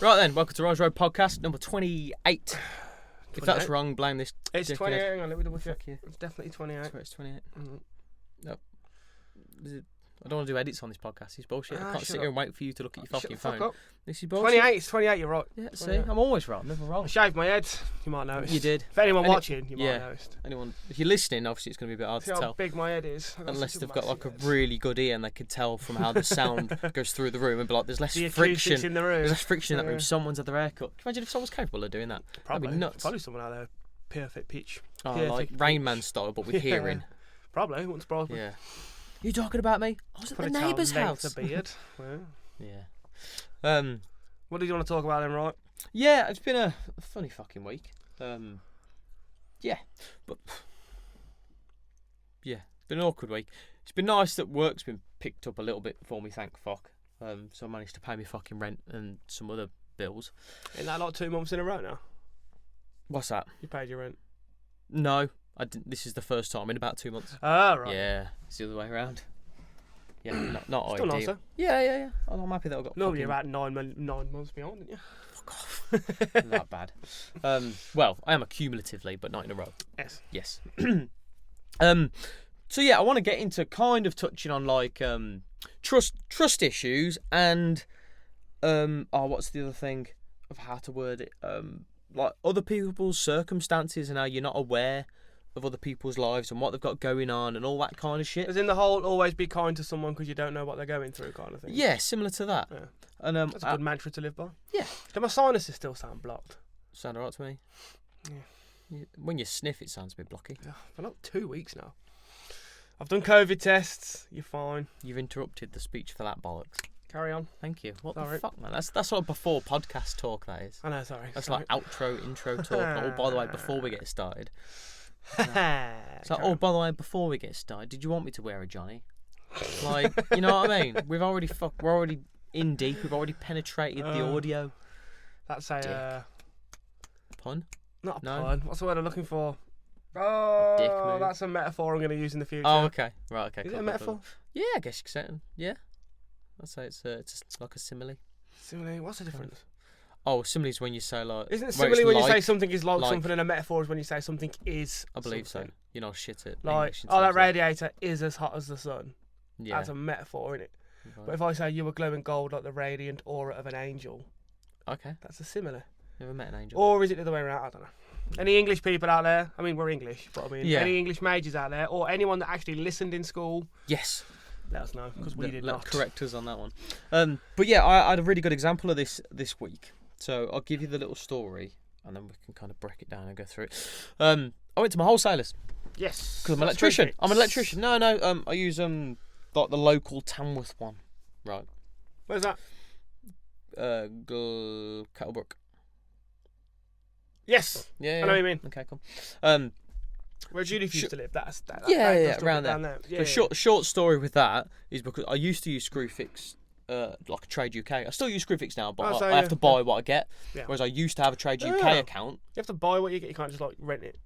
Right then, welcome to Rise Road Podcast number 28. If that's wrong, blame this. It's dickhead. 28. Hang on, let me double check. You. It's definitely 28. It's 28. Mm-hmm. No. I don't want to do edits on this podcast. It's bullshit. I can't sit here and wait for you to look at your fucking phone. Up. This is bullshit. 28. It's 28. You're right. Yeah, see, I'm always right. I'm never wrong. I shaved my head. You might notice. You did. If anyone watching, you might have noticed. If you're listening, obviously it's going to be a bit hard See to how tell. big my head is. Unless they've got like a really good ear and they can tell from how the sound goes through the room and be like, there's less the friction in the room. There's less friction in that room. Someone's had their hair cut. Can you imagine if someone's capable of doing that? Probably. That'd be nuts. Probably someone out there. Perfect pitch. Oh, perfect like pitch. Rain Man style, but with hearing. Probably. Wouldn't surprise me. Yeah. You talking about me? I was at the neighbour's house. A beard. Yeah. What did you want to talk about then, right? Yeah, it's been a funny fucking week. Yeah, but yeah, it's been an awkward week. It's been nice that work's been picked up a little bit for me, thank fuck. So I managed to pay me fucking rent and some other bills. Isn't that like 2 months in a row now? What's that? You paid your rent? No, I didn't. This is the first time in about 2 months. Ah, right. Yeah, it's the other way around. Yeah, not Still ideal. nicer. Yeah. I'm happy that I got. No, you're about 9 months behind, aren't you? Fuck off. Not that bad. Well, I am accumulatively, but not in a row. Yes. So yeah, I want to get into kind of touching on like trust issues and what's the other thing of how to word it? Like other people's circumstances and how you're not aware of other people's lives and what they've got going on and all that kind of shit. As in the whole always be kind to someone because you don't know what they're going through kind of thing. Yeah, similar to that. Yeah. And that's a good mantra to live by. Yeah. Do my sinuses still sound blocked? Sound alright to me? Yeah. When you sniff, it sounds a bit blocky. Yeah, for like 2 weeks now. I've done COVID tests. You're fine. You've interrupted the speech for that bollocks. Carry on. Thank you. What the fuck, man? That's like before podcast talk, that is. I know, sorry. That's like outro, intro talk. Oh, by the way, before we get started. It's like, by the way, before we get started, did you want me to wear a Johnny? Like, you know what I mean? We're already in deep. We've already penetrated the audio. That's a pun? Not a pun. What's the word I'm looking for? Oh, that's a metaphor I'm going to use in the future. Oh, okay. Right, okay. Is it a metaphor? Yeah, I guess you could say it. Yeah. I'd say it's like a simile. Simile? What's the difference? Oh, simile is when you say like... Isn't it simile when you say something is like something and a metaphor is when you say something is I believe something. so. You know, shit it. Like, that radiator is as hot as the sun. Yeah. That's a metaphor, isn't it? Right. But if I say you were glowing gold like the radiant aura of an angel... Okay. That's a simile. Never met an angel. Or is it the other way around? I don't know. Any English people out there? I mean, we're English, but I mean, any English majors out there, or anyone that actually listened in school? Yes. Let us know, because we did not. Correct us on that one. But yeah, I had a really good example of this week. So I'll give you the little story, and then we can kind of break it down and go through it. I went to my wholesalers. Yes. Because I'm an electrician. I'm an electrician. No. I use like the local Tamworth one. Right. Where's that? Kettlebrook. Yes. Yeah. I know what you mean. Okay, cool. Where Judy used to live, that's around there. Short story with that is because I used to use Screwfix, like a Trade UK. I still use Screwfix now, but I have to buy what I get. Yeah. Whereas I used to have a Trade UK account. You have to buy what you get. You can't just like rent it.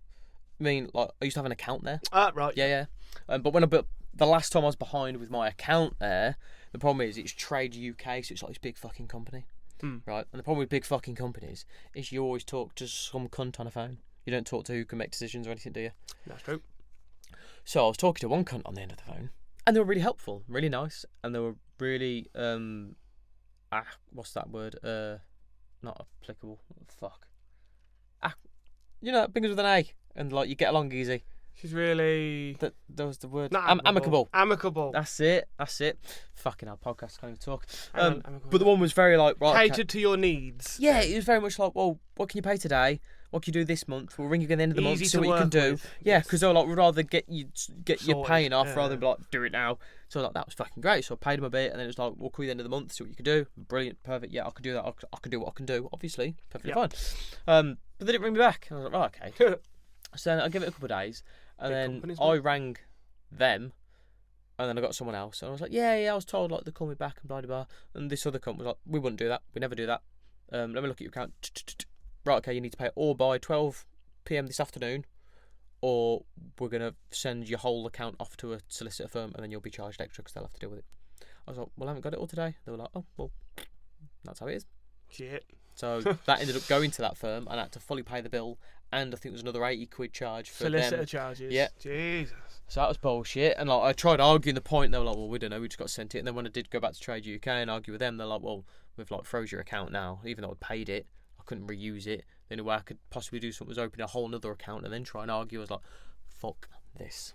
I mean, like I used to have an account there. Right. Yeah. But the last time I was behind with my account there, the problem is it's Trade UK, so it's like this big fucking company. Right, and the problem with big fucking companies is you always talk to some cunt on a phone. You don't talk to who can make decisions or anything, do you? That's true. So I was talking to one cunt on the end of the phone, and they were really helpful, really nice, and they were really what's that word? Not applicable. Fuck. You know, begins with an A, and like you get along easy. She's really... That was the word. Not amicable. Amicable. That's it. Fucking hell, podcast can't even talk. But the one was very like... Right, catered to your needs. Yeah, it was very much like, well, what can you pay today? What can you do this month? We'll ring you again at the end of the month, see what you can do. Yeah, because they're like, we'd rather get your paying off rather than be like, do it now. So like, that was fucking great. So I paid them a bit, and then it was like, we'll call you at the end of the month, see what you can do. Brilliant, perfect. Yeah, I can do that. I can do what I can do, obviously. Perfectly fine. But they didn't ring me back. And I was like, right, okay. So I give it a couple of days. And then I rang them, and then I got someone else, and I was like, yeah, I was told like they call me back and blah blah blah. And this other company was like, we wouldn't do that, we never do that. Let me look at your account. Right, okay, you need to pay it all by 12 p.m. this afternoon, or we're gonna send your whole account off to a solicitor firm, and then you'll be charged extra because they'll have to deal with it. I was like, well, I haven't got it all today. They were like, oh, well, that's how it is. Shit. So that ended up going to that firm, and I had to fully pay the bill, and I think there was another £80 for solicitor charges. Yeah. Jesus. So that was bullshit. And like I tried arguing the point, they were like, well, we don't know, we just got sent it. And then when I did go back to Trade UK and argue with them, they're like, well, we've like froze your account now, even though I paid it, I couldn't reuse it. The only way I could possibly do something was open a whole other account and then try and argue. I was like, fuck this.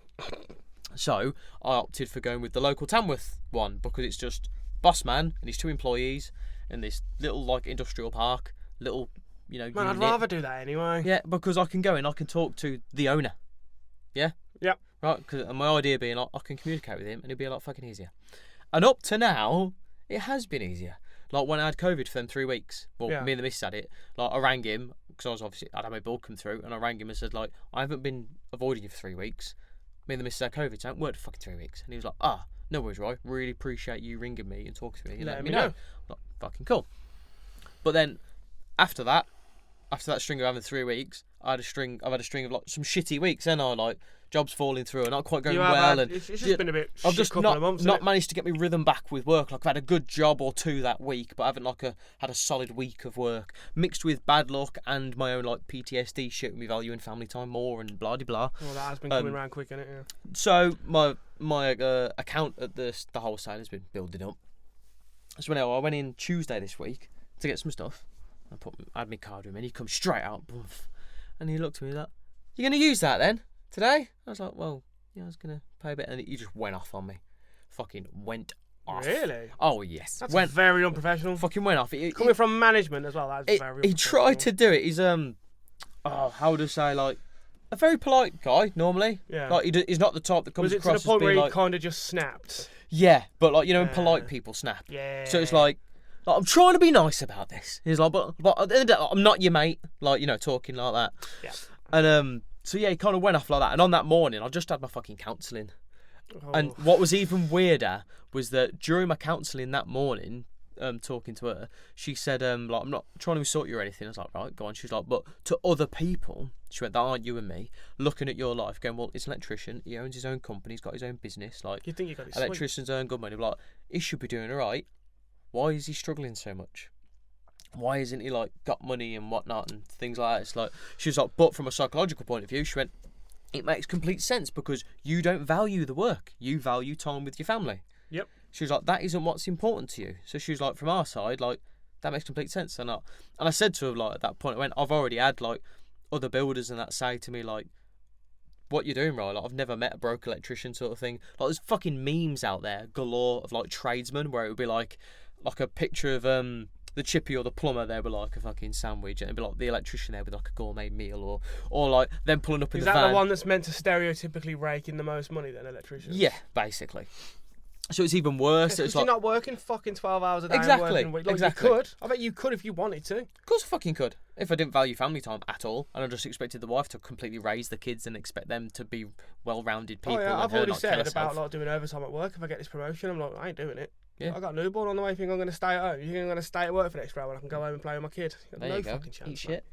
So I opted for going with the local Tamworth one, because it's just boss man and his 2 employees in this little like industrial park, little, you know, Man, unit. I'd rather do that anyway. Yeah, because I can go in, I can talk to the owner. Yeah? Yep. Right, because my idea being like, I can communicate with him and it'll be a lot fucking easier. And up to now, it has been easier. Like when I had COVID for them 3 weeks, well, me and the missus had it, like I rang him, because I was obviously, I'd had my bill come through, and I rang him and said like, I haven't been avoiding you for 3 weeks. Me and the missus had COVID, so I haven't worked for fucking 3 weeks. And he was like, no worries, Roy, really appreciate you ringing me and talking to me and letting me know. I'm like, fucking cool. But then, after that string of having 3 weeks, I've had a string of like some shitty weeks, and I like jobs falling through and not quite going well, and it's just been a bit. I've just couple of months, not managed to get my rhythm back with work. Like I've had a good job or 2 that week, but I haven't had a solid week of work, mixed with bad luck and my own like PTSD shit with me valuing family time more and blah de blah. Well, that has been coming around quick, hasn't it? Yeah. So my account at the wholesale has been building up. So I went in Tuesday this week to get some stuff. I had my card with him, and he comes straight out, boof, and he looked at me like, "You gonna use that then today?" I was like, "Well, yeah, I was gonna pay a bit," and he just went off on me. Fucking went off. Really? Oh yes. That's very unprofessional. Fucking went off. Coming from management as well, that's very unprofessional. He tried to do it. He's how would I say, like, a very polite guy normally. Yeah. Like he's not the type that comes across as being to the point where like, he kind of just snapped? Yeah, but like, you know, when polite people snap. Yeah. So it's like I'm trying to be nice about this. He's like, but at the end of the day, I'm not your mate. Like, you know, talking like that. Yeah. And so yeah, he kind of went off like that. And on that morning, I just had my fucking counselling. Oh. And what was even weirder was that during my counselling that morning, talking to her, she said, like, I'm not trying to insult you or anything. I was like, right, go on. She's like, but to other people, she went, that aren't you and me, looking at your life, going, well, he's an electrician, he owns his own company, he's got his own business, like, you think you got it electricians earn good money, but like, he should be doing all right. Why is he struggling so much? Why isn't he like got money and whatnot and things like that? It's like, she was like, but from a psychological point of view, she went, it makes complete sense because you don't value the work, you value time with your family. Yep. She was like, that isn't what's important to you. So she was like, from our side, like, that makes complete sense. And I said to her, like, at that point, I went, I've already had like other builders and that say to me, like, what you're doing, right? Like, I've never met a broke electrician sort of thing. Like, there's fucking memes out there galore of like tradesmen where it would be like a picture of the chippy or the plumber there with like a fucking sandwich, and it'd be like the electrician there with like a gourmet meal, or like them pulling up in the van. Is that the one that's meant to stereotypically rake in the most money then, electricians? Yeah, basically. So it's even worse. Yeah, it's like, you're not working fucking 12 hours a day. Exactly. Like, exactly. You could. I bet you could if you wanted to. Of course I fucking could. If I didn't value family time at all, and I just expected the wife to completely raise the kids and expect them to be well-rounded people. Oh yeah, and I've her already not said kill about herself. like doing overtime at work. If I get this promotion, I'm like, I ain't doing it. Yeah. I got a newborn on the way. You think I'm going to stay at home? You think I'm going to stay at work for an extra hour when I can go home and play with my kid? There no you go. fucking chance. Eat shit.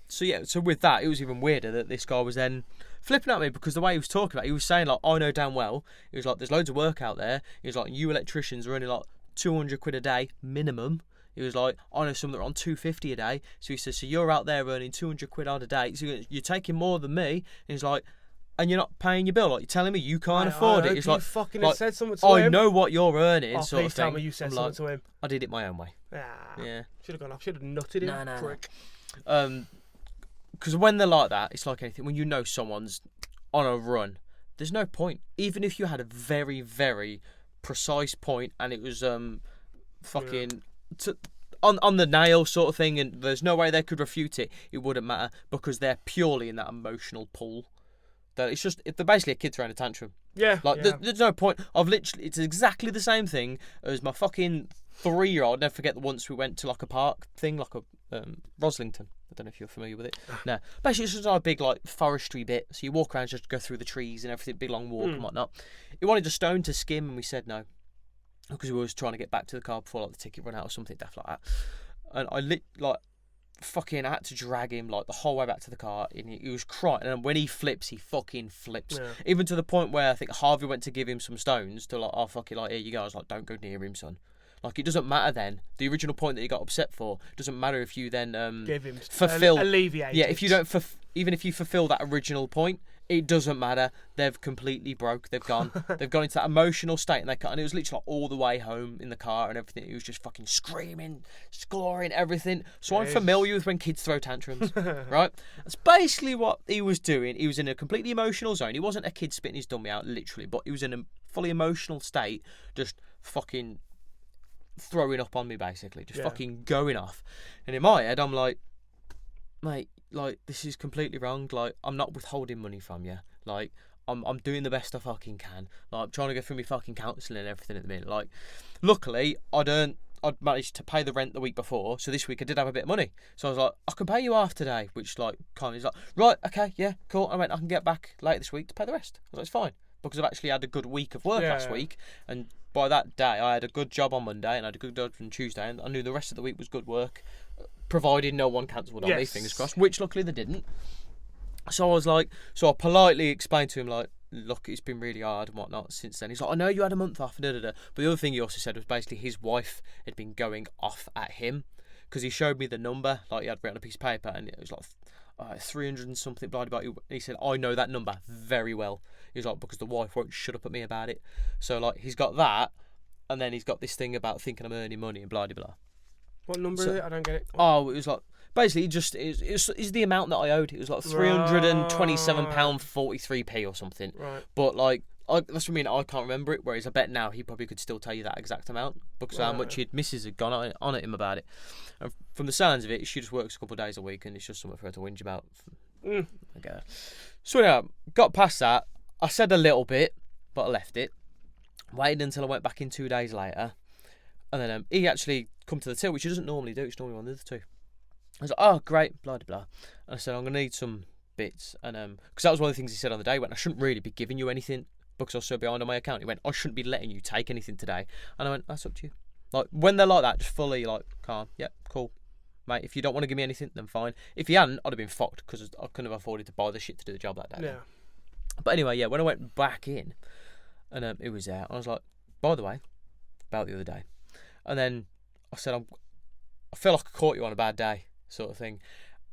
So with that, it was even weirder that this guy was then flipping at me because the way he was talking about it, he was saying like, I know damn well. He was like, there's loads of work out there. He was like, you electricians are only like 200 quid a day minimum. He was like, I know some that are on 250 a day. So he says, so you're out there earning 200 quid odd a day. So you're taking more than me. And he's like, and you're not paying your bill. Like, you're telling me you can't afford it. He's like, fucking like, said something to him. I know what you're earning. Sort Please of thing. tell me you said something to him. I did it my own way. Yeah. Should have gone off. Should have nutted him. No. Prick. Because when they're like that, it's like anything. When you know someone's on a run, there's no point. Even if you had a very, very precise point and it was fucking on the nail sort of thing, and there's no way they could refute it, it wouldn't matter because they're purely in that emotional pool. That it's just they're basically a kid throwing a tantrum. Yeah. Like there's no point. It's exactly the same thing as my fucking 3-year-old. Never forget that once we went to like a park thing, like a Roslington. I don't know if you're familiar with it. No. Basically, it's just like a big like forestry bit. So you walk around, just go through the trees and everything, big long walk and whatnot. He wanted a stone to skim, and we said no because we were trying to get back to the car before like the ticket ran out or something daft like that. And I fucking had to drag him like the whole way back to the car, and he was crying. And when he flips, he fucking flips. Yeah. Even to the point where I think Harvey went to give him some stones to like, oh fuck it, like here you go. I was like, don't go near him, son. Like, it doesn't matter then. The original point that you got upset for doesn't matter if you then give him fulfill, alleviate. Yeah, if you don't, even if you fulfill that original point, it doesn't matter. They've completely broke. They've gone. They've gone into that emotional state, and it was literally like all the way home in the car and everything. He was just fucking screaming, scoring everything. So I'm familiar with when kids throw tantrums, right? That's basically what he was doing. He was in a completely emotional zone. He wasn't a kid spitting his dummy out, literally, but he was in a fully emotional state, just fucking throwing up on me, basically, just fucking going off. And in my head, I'm like, mate, like, this is completely wrong. Like, I'm not withholding money from you. Like, I'm doing the best I fucking can. Like, I'm trying to go through my fucking counselling and everything at the minute. Like, luckily, I'd managed to pay the rent the week before, so this week I did have a bit of money. So I was like, I can pay you half today, which, like, kind of is like, right, okay, yeah, cool. I can get back later this week to pay the rest. I was like, it's fine, because I've actually had a good week of work last week, and by that day, I had a good job on Monday, and I had a good job on Tuesday, and I knew the rest of the week was good work, provided no one cancelled on me, fingers crossed, which luckily they didn't. So I was like, I politely explained to him, like, look, it's been really hard and whatnot since then. He's like, I know you had a month off, da da da. But the other thing he also said was basically his wife had been going off at him, because he showed me the number, like, he had written on a piece of paper, and it was like 300 and something, blah, blah, blah. He said, I know that number very well. He was like, because the wife won't shut up at me about it. So, like, he's got that, and then he's got this thing about thinking I'm earning money and blah, blah, blah. What number is it? I don't get it. Oh, it was like, basically, it's the amount that I owed. It was like £327.43p or something. Right. But, like, that's what I mean, I can't remember it, whereas I bet now he probably could still tell you that exact amount, because how much his missus had gone on at him about it. And from the sounds of it, she just works a couple of days a week, and it's just something for her to whinge about. Okay. So anyhow, got past that. I said a little bit, but I left it. Waited until I went back in 2 days later, and then he actually come to the till, which he doesn't normally do. It's normally one of the other two. I was like, oh, great, blah, blah, blah. And I said, I'm going to need some bits. And because that was one of the things he said on the day, when I shouldn't really be giving you anything, because I was so behind on my account. He went, I shouldn't be letting you take anything today. And I went, that's up to you. Like, when they're like that, just fully, like, calm. Yeah, cool. Mate, if you don't want to give me anything, then fine. If you hadn't, I'd have been fucked, because I couldn't have afforded to buy the shit to do the job that day. Yeah. But anyway, yeah, when I went back in, and it was there, I was like, by the way, about the other day. And then I said, I feel like I caught you on a bad day, sort of thing.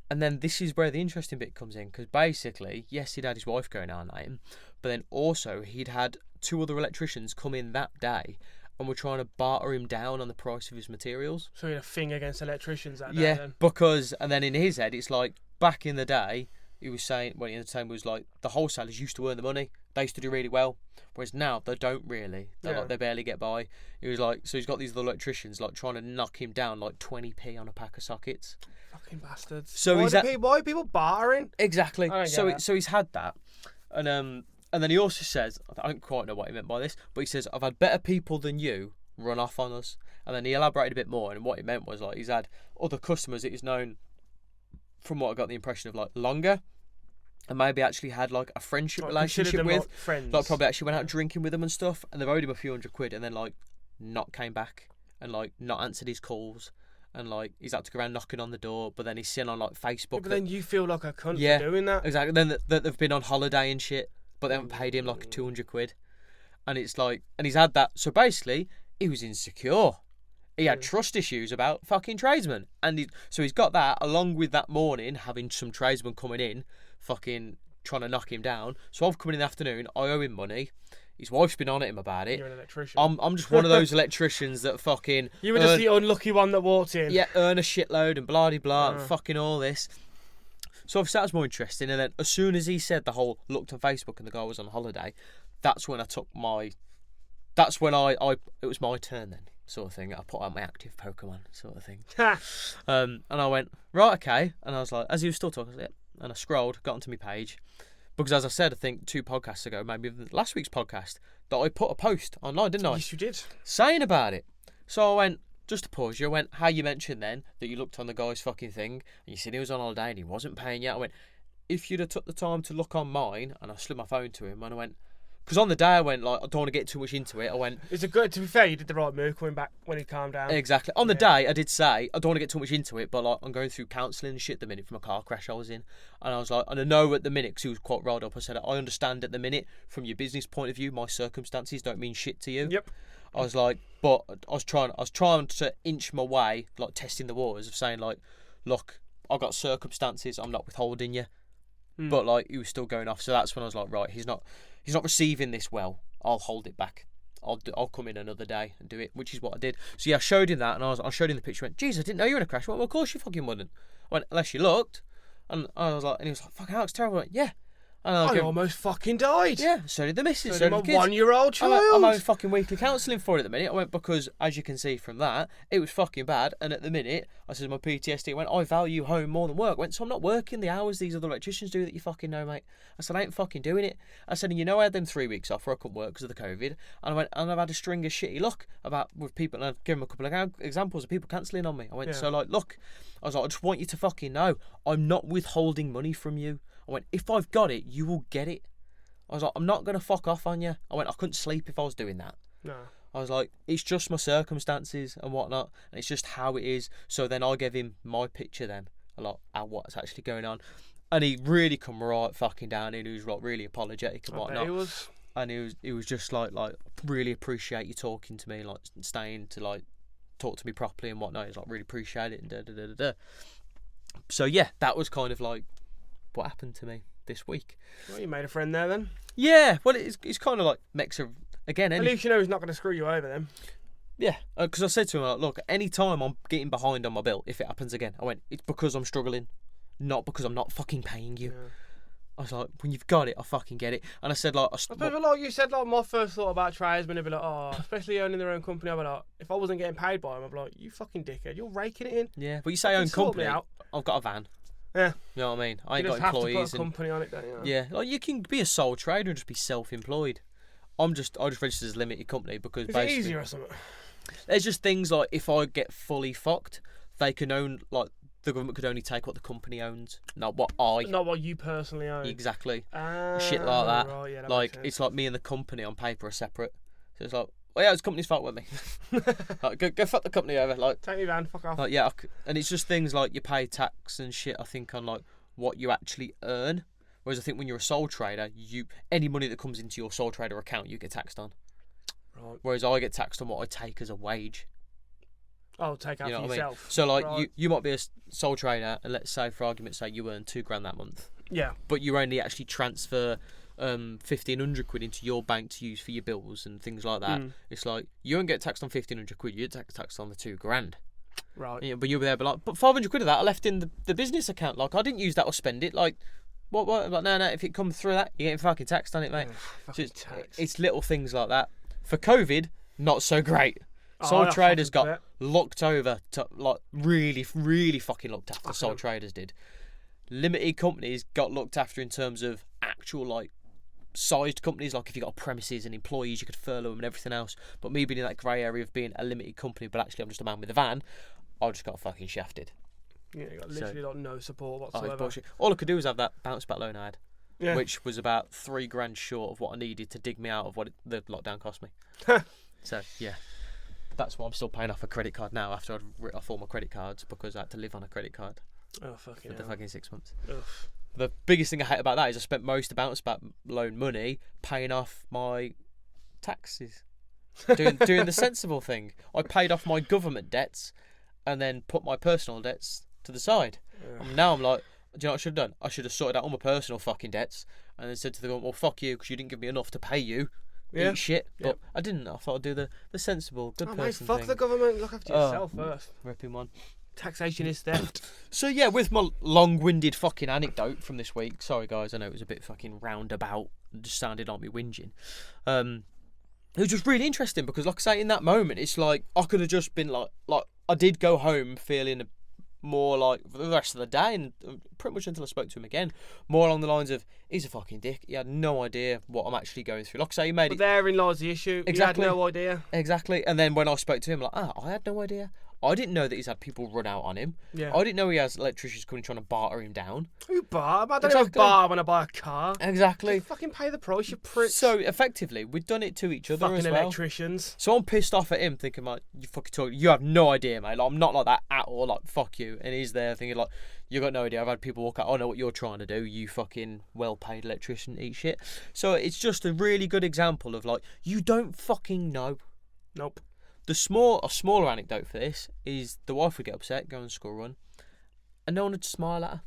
And then this is where the interesting bit comes in, because basically, yes, he'd had his wife going on at him, but then also he'd had 2 other electricians come in that day and were trying to barter him down on the price of his materials. So he had a thing against electricians that day, yeah, then. because, and then in his head, it's like, back in the day, he was saying, well, the time was like, the wholesalers used to earn the money. They used to do really well. Whereas now, they don't really. Like, they barely get by. He was like, so he's got these other electricians, like, trying to knock him down, like, 20p on a pack of sockets. Fucking bastards. So why are people bartering? Exactly. So he's had that. And then he also says, I don't quite know what he meant by this, but he says, I've had better people than you run off on us. And then he elaborated a bit more, and what he meant was, like, he's had other customers that he's known, from what I got the impression of, like, longer, and maybe actually had, like, a friendship relationship with, like, friends. Like, probably actually went out drinking with them and stuff, and they've owed him a few £100, and then, like, not came back, and, like, not answered his calls, and, like, he's had to go around knocking on the door, but then he's seen on, like, Facebook. Yeah, but then you feel like a cunt for doing that. Exactly. Then that they've been on holiday and shit, but they haven't paid him, like, £200, and it's like, and he's had that. So basically, he was insecure. He had trust issues about fucking tradesmen, and so he's got that, along with that morning having some tradesmen coming in, fucking trying to knock him down. So I've come in the afternoon, I owe him money. His wife's been on at him about it. You're an electrician. I'm just one of those electricians that fucking... You were just the unlucky one that walked in. Yeah, earn a shitload and blah-de-blah and fucking all this. So obviously that was more interesting, and then as soon as he said the whole looked on Facebook and the guy was on holiday, that's when I took my... That's when it was my turn then, sort of thing. I put out my active Pokemon, sort of thing. And I went, right, okay. And I was like, as he was still talking, I was like, and I scrolled, got onto my page. Because as I said, I think 2 podcasts ago, maybe even last week's podcast, that I put a post online, didn't I? Yes, you did. Saying about it. So I went, just to pause you, I went, how you mentioned then that you looked on the guy's fucking thing, and you said he was on holiday and he wasn't paying you. I went, if you'd have took the time to look on mine, and I slid my phone to him, and I went, because on the day I went, like, I don't want to get too much into it. I went... It's a good... To be fair, you did the right move coming back when he calmed down. Exactly. On the day, I did say, I don't want to get too much into it, but, like, I'm going through counselling and shit at the minute from a car crash I was in. And I was like, and I know at the minute, because he was quite rolled up, I said, I understand at the minute, from your business point of view, my circumstances don't mean shit to you. Yep. I was like, but I was trying to inch my way, like testing the waters of saying like, look, I've got circumstances, I'm not withholding you. But like he was still going off, so that's when I was like, right, he's not receiving this well. I'll hold it back. I'll come in another day and do it, which is what I did. So yeah, I showed him that, and I showed him the picture. Went, geez, I didn't know you were in a crash. I went, well, of course you fucking wouldn't. I went, unless you looked. And I was like, and he was like, fucking hell, it's terrible. I went, yeah. And I almost fucking died. Yeah, so did the missus. So did my 1-year-old child. I'm having fucking weekly counselling for it at the minute. I went, because as you can see from that, it was fucking bad. And at the minute, I said my PTSD went, I value home more than work. I went, so I'm not working the hours these other electricians do that you fucking know, mate. I said, I ain't fucking doing it. I said, and you know, I had them 3 weeks off where I couldn't work because of the COVID. And I went, and I've had a string of shitty luck with people. And I've given them a couple of examples of people cancelling on me. I went, so like, look, I was like, I just want you to fucking know, I'm not withholding money from you. I went, if I've got it, you will get it. I was like, I'm not going to fuck off on you. I went, I couldn't sleep if I was doing that. No. I was like, it's just my circumstances and whatnot, and it's just how it is. So then I gave him my picture then, a lot at what's actually going on. And he really come right fucking down, and he was like really apologetic and whatnot. He was. And he was just like really appreciate you talking to me, like staying to like talk to me properly and whatnot. He's like, really appreciate it and da da da da. So yeah, that was kind of like what happened to me this week. Well, you made a friend there then. Yeah, well, it's kind of like makes a again. At least you know he's not going to screw you over then. Yeah, because I said to him, like, look, any time I'm getting behind on my bill, if it happens again, I went, it's because I'm struggling, not because I'm not fucking paying you. Yeah. I was like, when you've got it, I fucking get it. And I said, like, like you said, like my first thought about tradesmen, I'd be like, oh, especially owning their own company, I'd be like, if I wasn't getting paid by them, I'd be like, you fucking dickhead, you're raking it in. Yeah, but you say own company, I've got a van. Yeah. You know what I mean? I ain't got employees. Have to put a company on it, don't you? Yeah, like you can be a sole trader and just be self-employed. I just registered as a limited company because is it easier or something? There's just things like if I get fully fucked, they can own like the government could only take what the company owns, not what you personally own. Exactly. Shit like that. Right, yeah, that like it's like me and the company on paper are separate. So it's like, well, yeah, it's company's fault with me. Like, go fuck the company over. Like, take me van, fuck off. Like, yeah, and it's just things like you pay tax and shit. I think on like what you actually earn. Whereas I think when you're a sole trader, any money that comes into your sole trader account, you get taxed on. Right. Whereas I get taxed on what I take as a wage. Oh, take out for yourself. I mean? So like you might be a sole trader, and let's say for argument's sake you earn $2,000 that month. Yeah. But you only actually transfer 1,500 quid into your bank to use for your bills and things like that. It's like you won't get taxed on 1,500 quid. You get taxed on the $2,000. Right. Yeah, but you'll be there, but like, but 500 quid of that I left in the business account. Like I didn't use that or spend it. Like what? Like no. If it comes through that, you're getting fucking taxed on it, mate. It's little things like that. For COVID, not so great. Sole traders got looked over to like really, really fucking looked after. Sole traders did. Limited companies got looked after in terms of actual like sized companies. Like if you got premises and employees, you could furlough them and everything else. But me being in that grey area of being a limited company, but actually I'm just a man with a van, I just got fucking shafted. Yeah, you got literally like no support whatsoever. All I could do was have that bounce back loan I had, which was about $3,000 short of what I needed to dig me out of what the lockdown cost me. So yeah. That's why I'm still paying off a credit card now after I'd written off all my credit cards because I had to live on a credit card. Oh, fucking for the fucking 6 months. Ugh. The biggest thing I hate about that is I spent most of bounce back loan money paying off my taxes. doing the sensible thing. I paid off my government debts and then put my personal debts to the side. And now I'm like, do you know what I should have done? I should have sorted out all my personal fucking debts and then said to the government, well, fuck you because you didn't give me enough to pay you. Eat shit, but I didn't. I thought I'd do the sensible, good person fuck thing. The government, look after yourself first. Ripping one. Taxation is theft. So yeah, with my long-winded fucking anecdote from this week. Sorry guys, I know it was a bit fucking roundabout. It just sounded like me whinging. It was just really interesting because, like I say, in that moment, it's like I could have just been like I did go home feeling more like for the rest of the day and pretty much until I spoke to him again, more along the lines of he's a fucking dick. He had no idea what I'm actually going through. Like I say, he made it. Therein lies the issue. Exactly. He had no idea. Exactly. And then when I spoke to him, like, I had no idea. I didn't know that he's had people run out on him. Yeah. I didn't know he has electricians coming trying to barter him down. Who barter? I don't even barter when I buy a car. Exactly. Just fucking pay the price, you prick. So effectively, we've done it to each other fucking as well. Electricians. So I'm pissed off at him, thinking like, you fucking talk. You have no idea, mate. Like, I'm not like that at all. Like, fuck you. And he's there thinking like, you got no idea. I've had people walk out. I know what you're trying to do. You fucking well-paid electrician, eat shit. So it's just a really good example of like, you don't fucking know. Nope. A smaller anecdote for this is the wife would get upset, go on a school run, and no one would smile at her.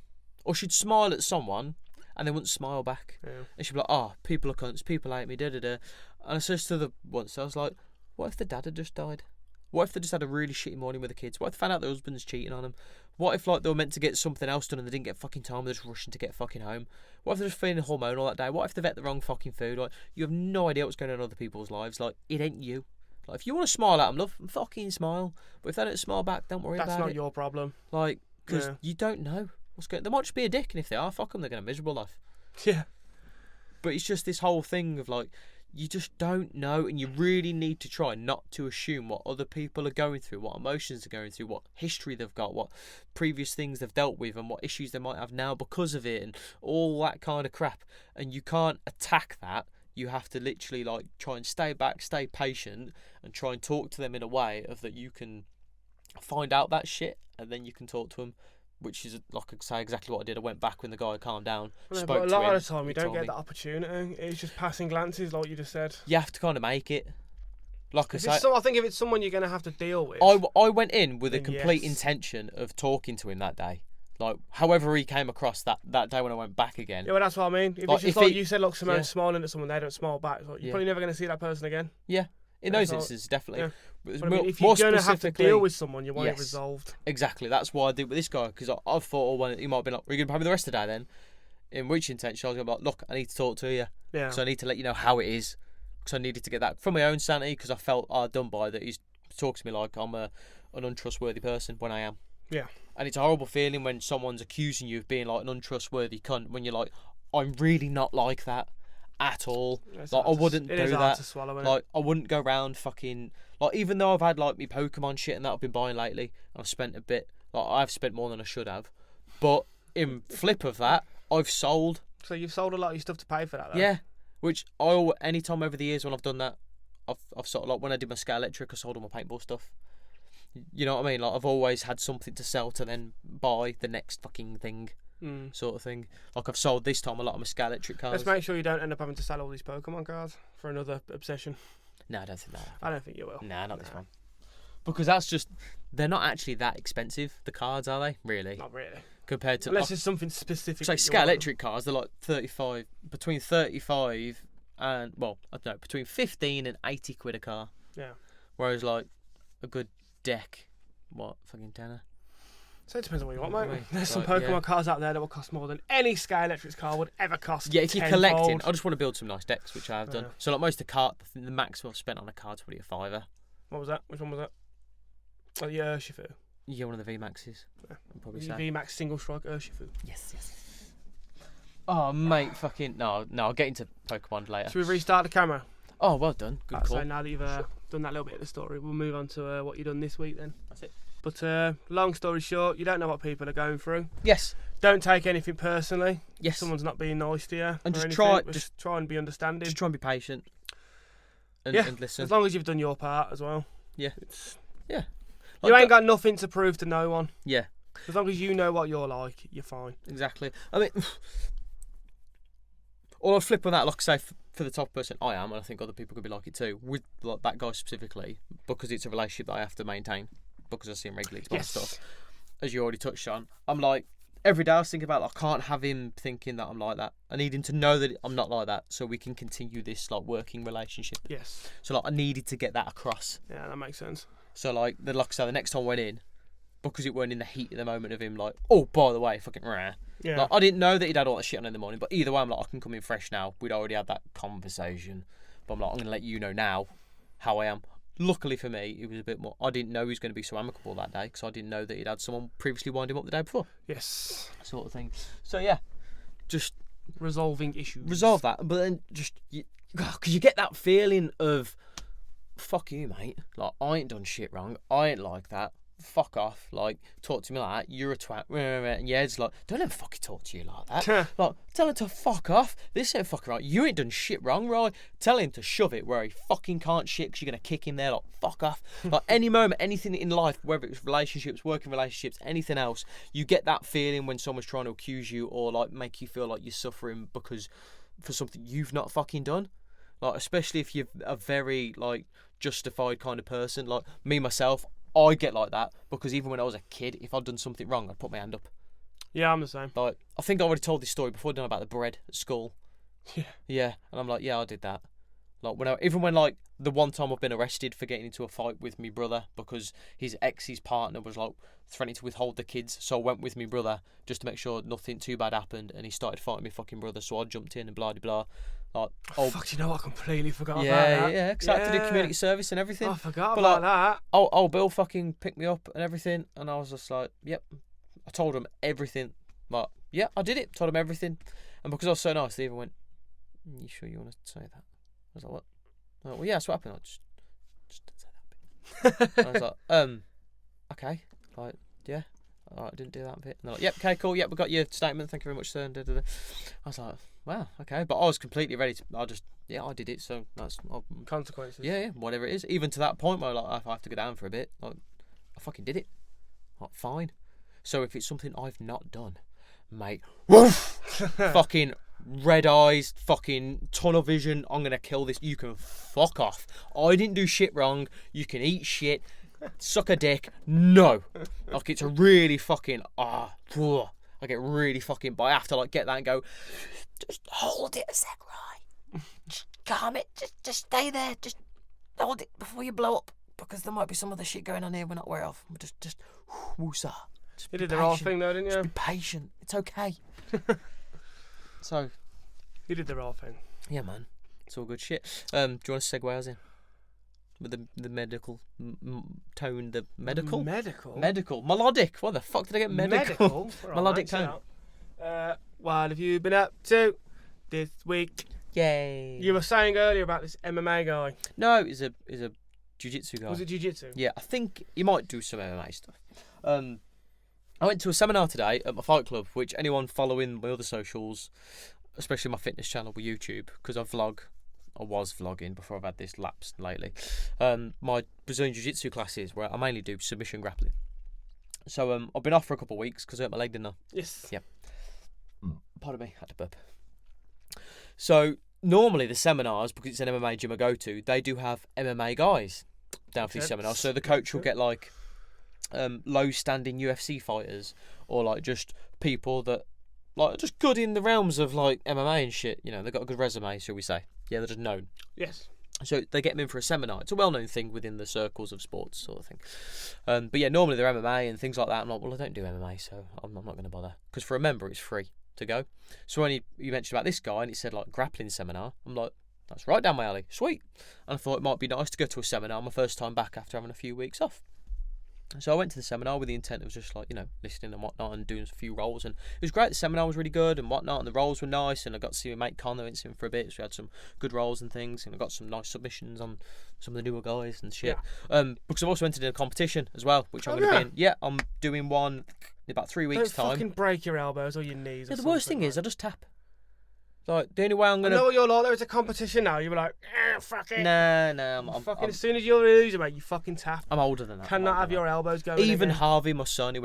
Or she'd smile at someone, and they wouldn't smile back. Yeah. And she'd be like, oh, people are cunts, people hate me, da-da-da. And I said to the once, I was like, what if the dad had just died? What if they just had a really shitty morning with the kids? What if they found out their husband's cheating on them? What if, like, they were meant to get something else done and they didn't get fucking time, they're just rushing to get fucking home? What if they're just feeling hormonal that day? What if they've ate the wrong fucking food? Like, you have no idea what's going on in other people's lives. Like, it ain't you. Like, if you want to smile at them, love, fucking smile. But if they don't smile back, don't worry about it. That's not your problem. Like, because you don't know what's going on. They might just be a dick, and if they are, fuck them, they're going to have a miserable life. Yeah. But it's just this whole thing of, like, you just don't know, and you really need to try not to assume what other people are going through, what emotions they're going through, what history they've got, what previous things they've dealt with, and what issues they might have now because of it, and all that kind of crap. And you can't attack that. You have to literally, like, try and stay back, stay patient, and try and talk to them in a way of that you can find out that shit, and then you can talk to them. Which is, like I say, exactly what I did. I went back when the guy calmed down. Yeah, but a lot of the time, you don't get that opportunity. It's just passing glances, like you just said. You have to kind of make it. Like I say, I think if it's someone you're going to have to deal with. I went in with a complete intention of talking to him that day. Like, however he came across that day when I went back again. Yeah, well, that's what I mean. If it's just like you said, look, Simone's smiling at someone, they don't smile back. Like, you're probably never going to see that person again. Yeah. In those instances, definitely. Yeah. But I mean, if you're going to have to deal with someone, you want it resolved. Exactly. That's what I did with this guy, because I thought, well, he might have been like, "Are you going to pay me the rest of the day then?" In which intention, I was going to be like, "Look, I need to talk to you. Yeah. So I need to let you know how it is. Because I needed to get that from my own sanity, because I felt done by that. He's talking to me like I'm an untrustworthy person when I am. Yeah. And it's a horrible feeling when someone's accusing you of being like an untrustworthy cunt when you're like, I'm really not like that. At all. Like, I wouldn't do that. Swallow, like, I wouldn't go around fucking, like, even though I've had like me Pokemon shit and that I've been buying lately, and I've spent a bit, like, I've spent more than I should have, but in flip of that, I've sold. So you've sold a lot of your stuff to pay for that, though? Yeah, which any time over the years when I've done that, I've sort of, like, when I did my Scale Electric, I sold all my paintball stuff. You know what I mean? Like, I've always had something to sell to then buy the next fucking thing. Sort of thing. Like, I've sold this time a lot of my Scale Electric cards. Let's make sure you don't end up having to sell all these Pokemon cards for another obsession. No, I don't think that. I don't think you will. Nah, not this one. Because that's just, they're not actually that expensive, the cards, are they? Really? Not really. Compared to, unless it's something specific. So Scale Electric cards, they're like 35, between 35 and, well, I don't know, between 15 and 80 quid a car. Yeah. Whereas, like, a good deck, what, fucking tenner? So it depends on what you want, mate. There's some Pokemon cards out there that will cost more than any Scale Electric car would ever cost. Yeah, if you're collecting, I just want to build some nice decks, which I have done. So, like, most of the I think the maximum I've spent on a card's probably a £5. What was that? Which one was that? Oh, the Urshifu. Yeah, one of the VMAXs. Yeah. I'd probably say. VMAX single strike Urshifu. Yes. Oh, mate, fucking no! I'll get into Pokemon later. Should we restart the camera? Oh, well done. Good call. So now that you've done that little bit of the story, we'll move on to what you've done this week then. That's it. But long story short, you don't know what people are going through. Yes. Don't take anything personally. Yes. Someone's not being nice to you. And just try and be understanding. Just try and be patient. And listen. As long as you've done your part as well. Yeah. Like you ain't got nothing to prove to no one. Yeah. As long as you know what you're like, you're fine. Exactly. I mean, or I'll flip on that, like I say, for the top person I am, and I think other people could be like it too, with like that guy specifically, because it's a relationship that I have to maintain, because I see him regularly to buy stuff, as you already touched on. I'm like, every day I was thinking about, like, I can't have him thinking that I'm like that. I need him to know that I'm not like that, so we can continue this, like, working relationship. Yes. So, like, I needed to get that across. Yeah, that makes sense. So, like I say, the next time I went in, because it weren't in the heat of the moment of him, like, oh, by the way, fucking rah. Yeah. Like, I didn't know that he'd had all that shit on in the morning, but either way, I'm like, I can come in fresh now. We'd already had that conversation. But I'm like, I'm going to let you know now how I am. Luckily for me, it was a bit more, I didn't know he was going to be so amicable that day, because I didn't know that he'd had someone previously wind him up the day before. Yes. Sort of thing. So, yeah, just resolving issues. Resolve that, but then just, because you get that feeling of, fuck you, mate. Like, I ain't done shit wrong. I ain't like that. Fuck off. Like, talk to me like that. You're a twat. And yeah, it's like, don't let him fucking talk to you like that. Like, tell him to fuck off. This ain't fucking right. You ain't done shit wrong, right? Tell him to shove it where he fucking can't shit, because you're going to kick him there. Like, fuck off. Like, any moment, anything in life, whether it's relationships, working relationships, anything else, you get that feeling when someone's trying to accuse you or, like, make you feel like you're suffering because for something you've not fucking done. Like, especially if you're a very, like, justified kind of person. Like, me, myself, I get like that because even when I was a kid, if I'd done something wrong, I'd put my hand up. Yeah, I'm the same. Like, I think I already told this story before, done about the bread at school. Yeah. Yeah, and I'm like, yeah, I did that. Like, even when, like, the one time I've been arrested for getting into a fight with my brother because his partner was, like, threatening to withhold the kids, so I went with my brother just to make sure nothing too bad happened, and he started fighting my fucking brother, so I jumped in and blah, blah, blah. Like, fuck, you know what? I completely forgot about yeah, that. yeah, because I had to do community service and everything. I forgot about that. Oh, Bill fucking picked me up and everything, and I was just like, yep. I told him everything. Like, yeah, I did it. Told him everything, and because I was so nice, they even went, "You sure you want to say that?" I was like, "What?" I'm like, well, yeah, that's what happened. I just didn't say that bit. I was like, okay, like, yeah, I didn't do that bit. And they're like, yep, okay, cool, yep, we got your statement. Thank you very much, sir. And I was like, wow, okay, but I was completely ready to. I did it. So that's consequences. Yeah, whatever it is. Even to that point where, like, if I have to go down for a bit, like, I fucking did it. Like, fine. So if it's something I've not done, mate, woof, fucking red eyes, fucking tunnel vision, I'm gonna kill this, you can fuck off. I didn't do shit wrong, you can eat shit, suck a dick, no. Like, it's a really fucking, I get really fucking, but I have to, like, get that and go, just hold it a sec, right? Just calm it, just stay there, just hold it before you blow up, because there might be some other shit going on here we're not aware of. Just woosah. You did the right thing though, didn't you? Just be patient. It's okay. So, you did the right thing. Yeah, man. It's all good shit. Do you want to segue us in with the medical tone? The medical. Melodic. What the fuck did I get? Medical. Melodic tone. What have you been up to this week? Yay. You were saying earlier about this MMA guy. No, he's a jiu-jitsu guy. Was it jiu-jitsu? Yeah, I think he might do some MMA stuff. I went to a seminar today at my fight club, which anyone following my other socials, especially my fitness channel with YouTube, because I was vlogging before I've had this lapse lately. My Brazilian Jiu-Jitsu classes where I mainly do submission grappling. So I've been off for a couple of weeks because I hurt my leg, didn't I? Yes. Yep. Pardon me, had to burp. So normally the seminars, because it's an MMA gym I go to, they do have MMA guys down for these seminars. So the coach will get like low standing UFC fighters, or like just people that like just good in the realms of like MMA and shit, you know, they've got a good resume, shall we say. Yeah, they're just known. Yes. So they get them in for a seminar. It's a well known thing within the circles of sports sort of thing. But yeah, normally they're MMA and things like that. I'm like, well, I don't do MMA, so I'm not going to bother. Because for a member it's free to go. So when you mentioned about this guy and it said like grappling seminar, I'm like, that's right down my alley. Sweet. And I thought it might be nice to go to a seminar my first time back after having a few weeks off. So I went to the seminar with the intent of just like, you know, listening and whatnot and doing a few rolls, and it was great. The seminar was really good and whatnot, and the rolls were nice, and I got to see my mate Con. I went to see him for a bit, so we had some good rolls and things, and I got some nice submissions on some of the newer guys and shit. Yeah. Because I've also entered in a competition as well, which I'm going to be in. Yeah, I'm doing one in about 3 weeks' time. Don't fucking break your elbows or your knees. Yeah, the worst thing is I just tap. Like, the only way I'm gonna. I know what you're like. There's a competition now. You were like, fuck it. Nah. I'm as soon as you're a loser, mate, you fucking tap. I'm older than that. Cannot have your elbows going. Even again. Harvey, my son, he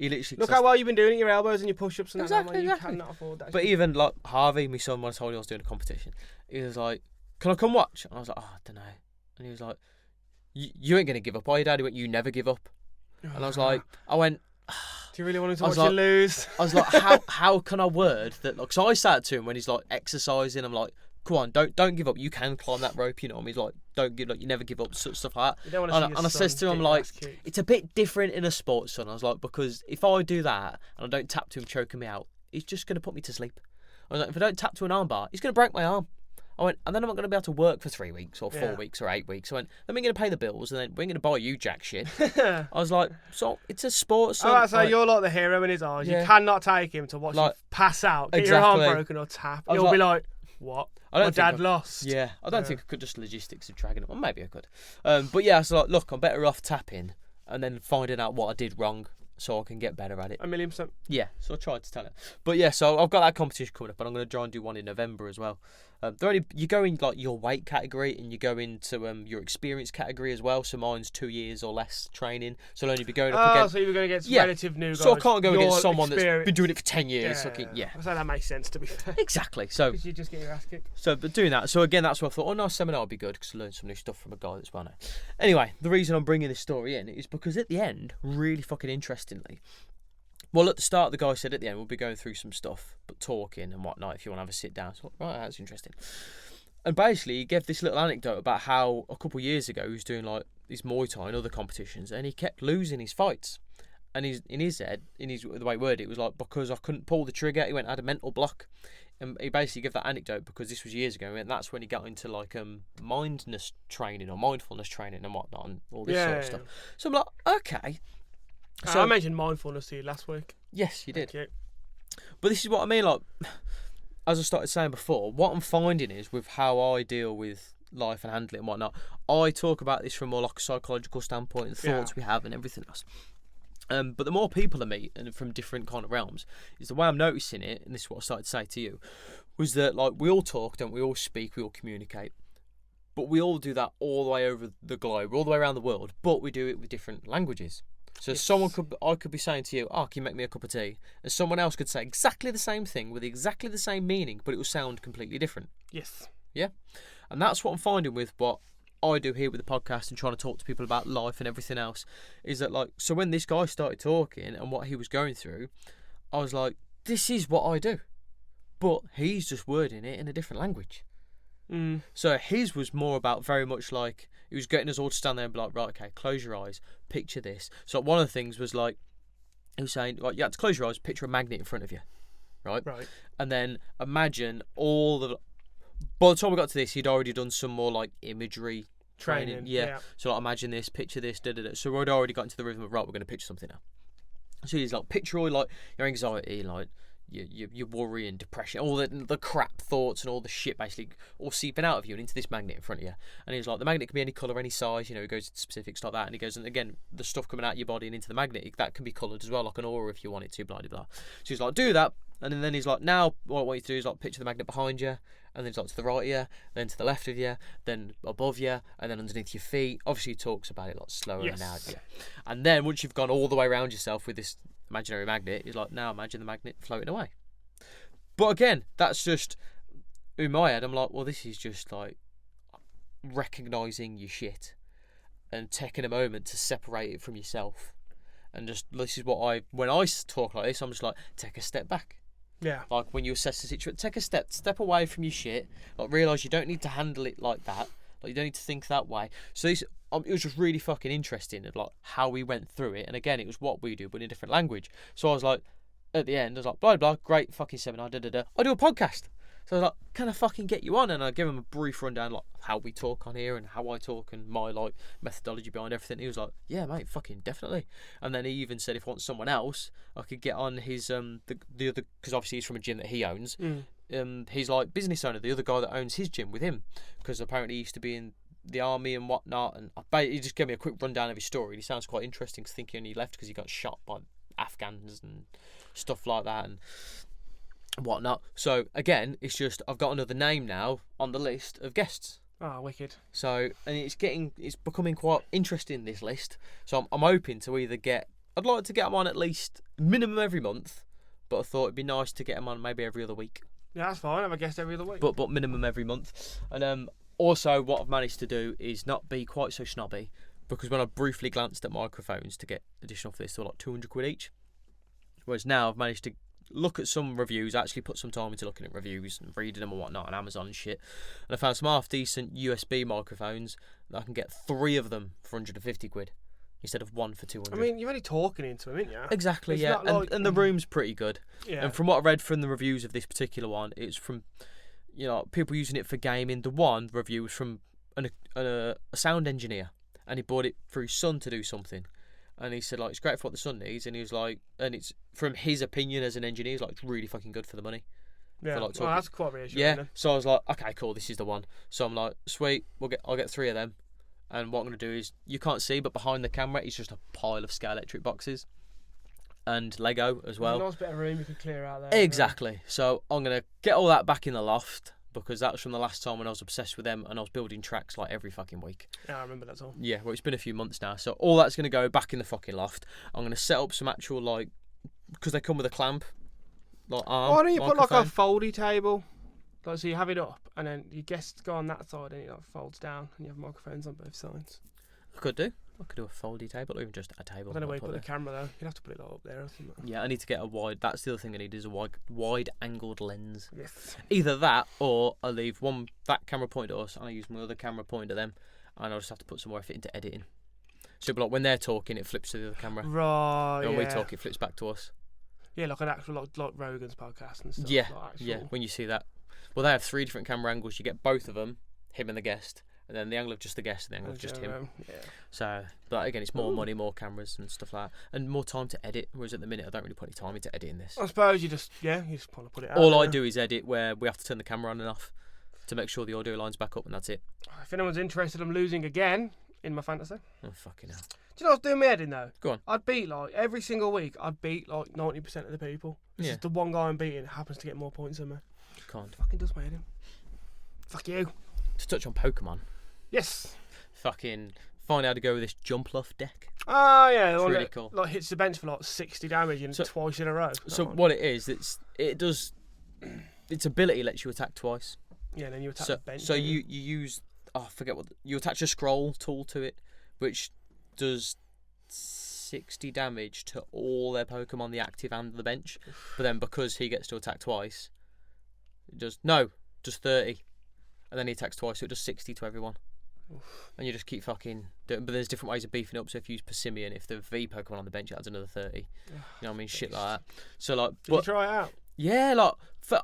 literally. Look how well you've been doing at your elbows and your push-ups and exactly, that. You exactly. cannot afford that. But shit. even like Harvey, my son, when I told him I was doing a competition, he was like, "Can I come watch?" And I was like, "Oh, I don't know." And he was like, "You ain't gonna give up, are you, Dad?" He went, "You never give up." And I went. Do you really want him to watch you lose? I was like, how can I word that? Like, so I sat to him when he's like exercising. I'm like, come on, don't give up. You can climb that rope, you know. And he's like, don't give, like, you never give up, stuff like that. And I says to him, like, it's a bit different in a sport, son. I was like, because if I do that and I don't tap to him choking me out, he's just gonna put me to sleep. I was like, if I don't tap to an armbar, he's gonna break my arm. I went, and then I'm not going to be able to work for 3 weeks or 4 weeks or 8 weeks. I went, then we're going to pay the bills, and then we're going to buy you jack shit. I was like, so it's a sport. So so you're like the hero in his eyes. Yeah. You cannot take him to watch you pass out, get your arm broken or tap. He'll be like, what? My dad lost. Yeah, I don't think I could just logistics of dragging him. Well, maybe I could. But yeah, so like, look, I'm better off tapping and then finding out what I did wrong so I can get better at it. 1,000,000%. Yeah, so I tried to tell it. But yeah, so I've got that competition coming up, and I'm going to try and do one in November as well. You go in like your weight category, and you go into your experience category as well. So mine's 2 years or less training, so I'll only be going up against. So you're going against relative new guys. So I can't go against someone that's been doing it for 10 years. Yeah. So that makes sense, to be fair. Exactly. So because you just get your ass kicked. So, but doing that. So again, that's what I thought. Oh, no, seminar would be good because I learned some new stuff from a guy that's well known. Anyway, the reason I'm bringing this story in is because at the end, really fucking interestingly. Well, at the start, the guy said at the end, we'll be going through some stuff, but talking and whatnot if you want to have a sit down. So, right, that's interesting. And basically, he gave this little anecdote about how a couple of years ago he was doing like his Muay Thai and other competitions, and he kept losing his fights. And in his head, the way he worded it, was like, because I couldn't pull the trigger, he went, I had a mental block. And he basically gave that anecdote because this was years ago, and that's when he got into like mindfulness training or mindfulness training and whatnot, and all this sort of stuff. So I'm like, okay. So I mentioned mindfulness to you last week. Yes, you did. Thank you. But this is what I mean, like, as I started saying before, what I'm finding is with how I deal with life and handle it and whatnot, I talk about this from more like a psychological standpoint, and thoughts we have and everything else. But the more people I meet, and from different kind of realms, is the way I'm noticing it, and this is what I started to say to you, was that like we all talk, don't we? We all speak, we all communicate, but we all do that all the way over the globe, all the way around the world, but we do it with different languages. So I could be saying to you, "Oh, can you make me a cup of tea?" And someone else could say exactly the same thing with exactly the same meaning, but it will sound completely different. Yes. Yeah, and that's what I'm finding with what I do here with the podcast and trying to talk to people about life and everything else, is that like, so when this guy started talking and what he was going through, I was like, this is what I do, but he's just wording it in a different language. So his was more about very much like, he was getting us all to stand there and be like, right, okay, close your eyes, picture this. So one of the things was like, he was saying, like, you had to close your eyes, picture a magnet in front of you, right? And then imagine all the, by the time we got to this, he'd already done some more like imagery training. Yeah. So like, imagine this, picture this, So we'd already got into the rhythm of, right, we're going to picture something now. So he's like, picture all like your anxiety, like your worry and depression, all the crap thoughts and all the shit basically all seeping out of you and into this magnet in front of you. And he's like, the magnet can be any colour, any size, he goes into specifics like that. And he goes, and again, the stuff coming out of your body and into the magnet, that can be coloured as well, like an aura if you want it to, blah, blah, blah. So he's like, do that. And then he's like, now what I want you to do is like picture the magnet behind you, and then it's like to the right of you, then to the left of you, then above you, and then underneath your feet. Obviously he talks about it like slower and out. Yeah. And then once you've gone all the way around yourself with this imaginary magnet, he's like, now imagine the magnet floating away. But again, that's just, in my head, I'm like, well, this is just like recognising your shit and taking a moment to separate it from yourself. And just, this is what when I talk like this, I'm just like, take a step back. Yeah. Like when you assess the situation, take a step away from your shit. Like realise you don't need to handle it like that. Like you don't need to think that way. So this, it was just really fucking interesting of like how we went through it. And again, it was what we do, but in a different language. So I was like, at the end, I was like, blah, blah, great fucking seminar, I do a podcast. So I was like, can I fucking get you on? And I give him a brief rundown, like how we talk on here and how I talk and my like methodology behind everything. He was like, yeah, mate, fucking definitely. And then he even said if I want someone else, I could get on his the other, because obviously he's from a gym that he owns. He's like business owner, the other guy that owns his gym with him, because apparently he used to be in the army and whatnot. And he just gave me a quick rundown of his story. And he sounds quite interesting, because I think he only left because he got shot by Afghans and stuff like that and whatnot. So again, it's just I've got another name now on the list of guests. Ah, wicked. So, and it's becoming quite interesting, this list. So I'm hoping to either I'd like to get them on at least minimum every month, but I thought it'd be nice to get them on maybe every other week. Yeah, that's fine. Have a guest every other week. But minimum every month. And also what I've managed to do is not be quite so snobby, because when I briefly glanced at microphones to get additional for this, they were like 200 quid each. Whereas now I've managed to look at some reviews, actually put some time into looking at reviews and reading them and whatnot on Amazon and shit. And I found some half decent USB microphones that I can get 3 of them for 150 quid instead of 1 for 200. I mean, you're only talking into them, aren't you? Exactly, it's yeah. Like, and the room's pretty good. Yeah. And from what I read from the reviews of this particular one, it's from, people using it for gaming. The one review was from a sound engineer, and he bought it for his son to do something. And he said, like, it's great for what the son needs. And he was like, and it's from his opinion as an engineer, it's like, it's really fucking good for the money. Yeah, like, well, that's quite reassuring. Yeah, then. So I was like, okay, cool, this is the one. So I'm like, sweet, I'll get 3 of them. And what I'm going to do is, you can't see, but behind the camera is just a pile of Scale Electric boxes. and Lego as well. There's a nice bit of room you can clear out there. Exactly. So I'm going to get all that back in the loft, because that was from the last time when I was obsessed with them and I was building tracks like every fucking week. Yeah, I remember that all. Yeah, well, it's been a few months now. So all that's going to go back in the fucking loft. I'm going to set up some actual, like, because they come with a clamp, like arm. Why don't you put like a microphone. foldy table? Like, so you have it up and then your guests go on that side and it like folds down and you have microphones on both sides. I could do a foldy table or even just a table. I don't know where you put the camera though. You'd have to put it like up there or something. Yeah, I need to get a wide. That's the other thing I need is a wide angled lens. Yes. Either that or I leave that camera pointed at us and I use my other camera pointed at them, and I'll just have to put some more effort into editing. So, but like when they're talking, it flips to the other camera. Right. And when we talk, it flips back to us. Yeah, like an actual like Rogan's podcast and stuff. Yeah, like actual... yeah. When you see that, well, they have 3 different camera angles. You get both of them, him and the guest. And then the angle of just the guest and the angle of just him. Yeah. So, but again, it's more money, more cameras and stuff like that. And more time to edit, whereas at the minute I don't really put any time into editing this. I suppose you just want to put it out. All I do is edit where we have to turn the camera on and off to make sure the audio line's back up, and that's it. If anyone's interested, I'm losing again in my fantasy. Oh, fucking hell. Do you know what's doing me head in though? Go on. I'd beat like every single week, I'd beat like 90% of the people. It's just the one guy I'm beating happens to get more points than me. Can't. Fucking does my head in. Fuck you. To touch on Pokemon. Yes. Fucking find out how to go with this Jump Luff deck. Oh yeah, the It's one really that, cool. Like hits the bench for like 60 damage and twice in a row. So what it is, its ability lets you attack twice. Yeah, and then you attack the bench. So you use I forget what you attach a scroll tool to it, which does 60 damage to all their Pokemon, the active and the bench. But then because he gets to attack twice, it does 30. And then he attacks twice, so it does 60 to everyone. Oof. And you just keep fucking doing. But there's different ways of beefing up. So if you use Persimmon, if the V Pokemon on the bench, it adds another 30. You know what I mean? Shit like that. So like, Did you try it out? Yeah, like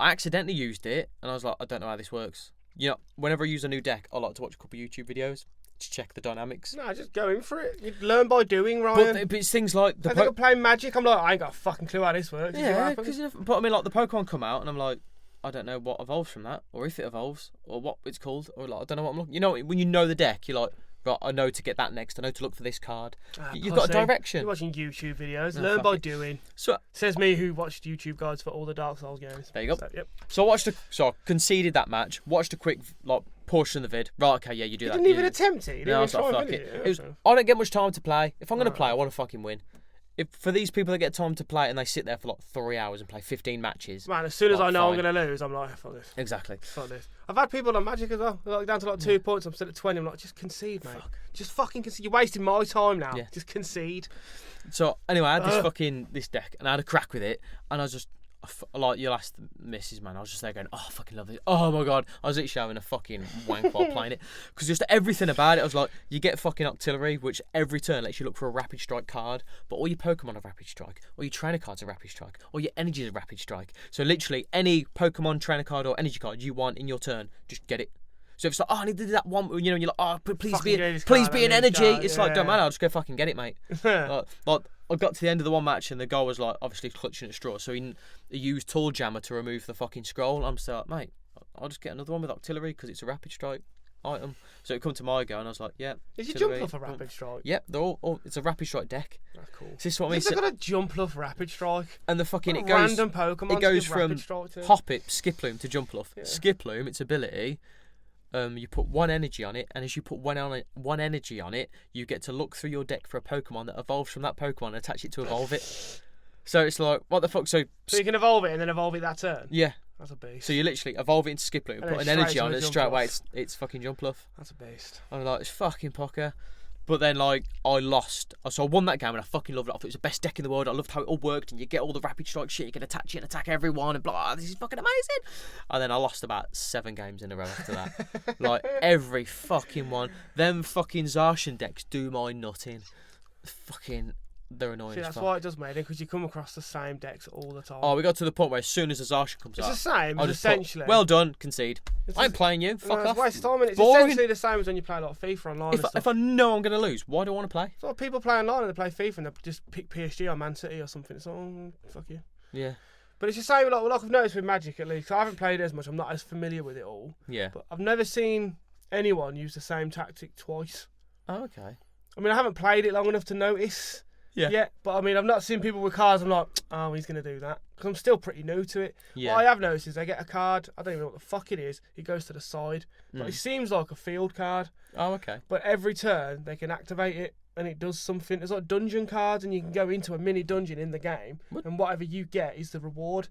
I accidentally used it, and I was like, I don't know how this works. You know, whenever I use a new deck, I like to watch a couple of YouTube videos to check the dynamics. No, just go in for it. You learn by doing, Ryan. But it's things like I think I'm playing Magic. I'm like, I ain't got a fucking clue how this works. Yeah, because but I mean, like the Pokemon come out, and I'm like, I don't know what evolves from that, or if it evolves, or what it's called, or like I don't know what I'm looking. You know, when you know the deck, you're like, right, I know to get that next. I know to look for this card. You've got a direction. You're watching YouTube videos. Learn by doing. So says me who watched YouTube guides for all the Dark Souls games. There you go. So, yep. So I watched I conceded that match. Watched a quick like portion of the vid. Right, okay, yeah, you do that. You didn't even attempt it. You didn't even try, fuck it. I don't get much time to play. If I'm gonna play, I want to fucking win. If for these people that get time to play and they sit there for like 3 hours and play 15 matches. Man, as soon as I know I'm going to lose, I'm like, fuck this. Exactly. Fuck this. I've had people on Magic as well. They're like down to like 2 points. I'm still at 20. I'm like, just concede, mate. Just fucking concede. You're wasting my time now. Yeah. Just concede. So anyway, I had this deck and I had a crack with it, and I was just like your last misses, man. I was just there going, oh, I fucking love this. Oh my god, I was literally having a fucking wank while playing it, because just everything about it. I was like, you get fucking artillery, which every turn lets you look for a rapid strike card, but all your Pokemon are rapid strike, or your trainer cards are rapid strike, or your energy is rapid strike. So literally any Pokemon trainer card or energy card you want in your turn, just get it. So if it's like, oh, I need to do that one, you know, and you're like, oh, please be an energy. It's like, don't matter, I'll just go fucking get it, mate. like I got to the end of the one match and the guy was like, obviously clutching at straw, so he used Tool Jammer to remove the fucking scroll. I'm still like, mate, I'll just get another one with artillery because it's a rapid strike item. So it come to my go and I was like, yeah. Did you jump off a rapid strike? Yep, they're all it's a rapid strike deck. That's cool. So this is what I mean. They've got a jump off rapid strike. And the fucking random Pokemon. It goes from Hoppip, Skiploom to Jumpluff. Yeah. Skiploom, its ability. You put one energy on it, and as you put one energy on it, you get to look through your deck for a Pokemon that evolves from that Pokemon and attach it to evolve it. So it's like, what the fuck? So you can evolve it and then evolve it that turn? Yeah. That's a beast. So you literally evolve it into Skiploom, put an energy on it, straight away it's fucking Jumpluff. That's a beast. I'm like, it's fucking poker. But then, like, I lost. So I won that game and I fucking loved it. I thought it was the best deck in the world. I loved how it all worked, and you get all the rapid strike shit. You can attach it and attack everyone, and blah. This is fucking amazing. And then I lost about 7 games in a row after that. Like, every fucking one. Them fucking Zacian decks do my nutting. Fucking, they're annoying. See, that's why it does, mate, because you come across the same decks all the time. Oh, we got to the point where as soon as a Zacian comes out, it's the same, essentially. Well done, concede. I ain't playing you. Fuck off. It's a waste of time, and it's essentially the same as when you play a lot of FIFA online. If I know I'm going to lose, why do I want to play? So people play online and they play FIFA and they just pick PSG or Man City or something. It's like, oh, fuck you. Yeah. But it's the same, like I've noticed with Magic at least. I haven't played it as much. I'm not as familiar with it all. Yeah. But I've never seen anyone use the same tactic twice. Oh, okay. I mean, I haven't played it long enough to notice. Yeah, but I mean, I've not seen people with cards. I'm like, oh, he's gonna do that because I'm still pretty new to it. Yeah. What I have noticed is they get a card. I don't even know what the fuck it is. It goes to the side, but it seems like a field card. Oh, okay. But every turn they can activate it, and it does something. There's like dungeon cards, and you can go into a mini dungeon in the game, and whatever you get is the reward.